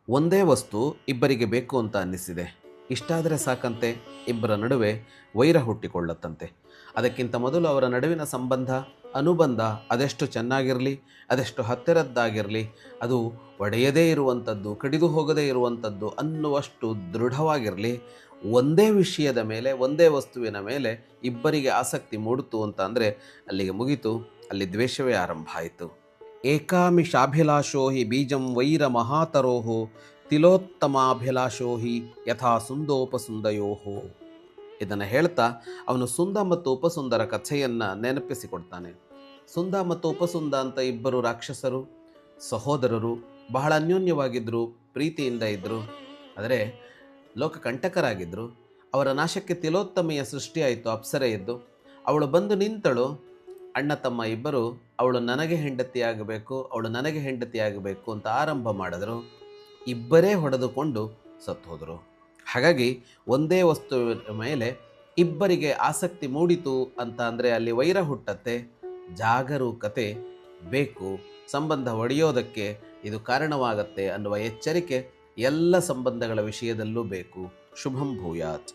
ಒಂದೇ ವಸ್ತು ಇಬ್ಬರಿಗೆ ಬೇಕು ಅಂತ ಅನ್ನಿಸಿದೆ. ಇಷ್ಟಾದರೆ ಸಾಕಂತೆ ಇಬ್ಬರ ನಡುವೆ ವೈರ ಹುಟ್ಟಿಕೊಳ್ಳುತ್ತಂತೆ. ಅದಕ್ಕಿಂತ ಮೊದಲು ಅವರ ನಡುವಿನ ಸಂಬಂಧ, ಅನುಬಂಧ ಅದೆಷ್ಟು ಚೆನ್ನಾಗಿರಲಿ, ಅದೆಷ್ಟು ಹತ್ತಿರದ್ದಾಗಿರಲಿ, ಅದು ಒಡೆಯದೇ ಇರುವಂಥದ್ದು, ಕಡಿದು ಹೋಗದೇ ಇರುವಂಥದ್ದು ಅನ್ನುವಷ್ಟು ದೃಢವಾಗಿರಲಿ, ಒಂದೇ ವಿಷಯದ ಮೇಲೆ, ಒಂದೇ ವಸ್ತುವಿನ ಮೇಲೆ ಇಬ್ಬರಿಗೆ ಆಸಕ್ತಿ ಮೂಡಿತು ಅಂತ ಅಂದರೆ ಅಲ್ಲಿಗೆ ಮುಗಿತು, ಅಲ್ಲಿ ದ್ವೇಷವೇ ಆರಂಭ ಆಯಿತು. ಏಕಾಮಿಷಾಭಿಲಾಷೋ ಹಿ ಬೀಜಂ ವೈರ ಮಹಾತರೋಹೋ ತಿಲೋತ್ತಮಾಭಿಲಾಷೋ ಹಿ ಯಥಾ ಸುಂದೋಪಸುಂದಯೋಹೋ. ಇದನ್ನು ಹೇಳ್ತಾ ಅವನು ಸುಂದ ಮತ್ತು ಉಪಸುಂದರ ಕಥೆಯನ್ನು ನೆನಪಿಸಿಕೊಡ್ತಾನೆ. ಸುಂದ ಮತ್ತು ಉಪಸುಂದ ಅಂತ ಇಬ್ಬರು ರಾಕ್ಷಸರು, ಸಹೋದರರು, ಬಹಳ ಅನ್ಯೋನ್ಯವಾಗಿದ್ದರು, ಪ್ರೀತಿಯಿಂದ ಇದ್ದರು. ಆದರೆ ಲೋಕಕಂಟಕರಾಗಿದ್ದರು. ಅವರ ನಾಶಕ್ಕೆ ತಿಲೋತ್ತಮೆಯ ಸೃಷ್ಟಿಯಾಯಿತು, ಅಪ್ಸರೆ ಇದ್ದು. ಅವಳು ಬಂದು ನಿಂತಳು. ಅಣ್ಣ ತಮ್ಮ ಇಬ್ಬರು ಅವಳು ನನಗೆ ಹೆಂಡತಿಯಾಗಬೇಕು, ಅವಳು ನನಗೆ ಹೆಂಡತಿಯಾಗಬೇಕು ಅಂತ ಆರಂಭ ಮಾಡಿದ್ರು. ಇಬ್ಬರೇ ಹೊಡೆದುಕೊಂಡು ಸತ್ತು ಹೋದರು. ಹಾಗಾಗಿ ಒಂದೇ ವಸ್ತುವಿನ ಮೇಲೆ ಇಬ್ಬರಿಗೆ ಆಸಕ್ತಿ ಮೂಡಿತು ಅಂತ ಅಂದರೆ ಅಲ್ಲಿ ವೈರ ಹುಟ್ಟತ್ತೆ. ಜಾಗರೂಕತೆ ಬೇಕು, ಸಂಬಂಧ ಒಡೆಯೋದಕ್ಕೆ ಇದು ಕಾರಣವಾಗತ್ತೆ ಅನ್ನುವ ಎಚ್ಚರಿಕೆ ಎಲ್ಲ ಸಂಬಂಧಗಳ ವಿಷಯದಲ್ಲೂ ಬೇಕು. ಶುಭಂ ಭೂಯಾತ್.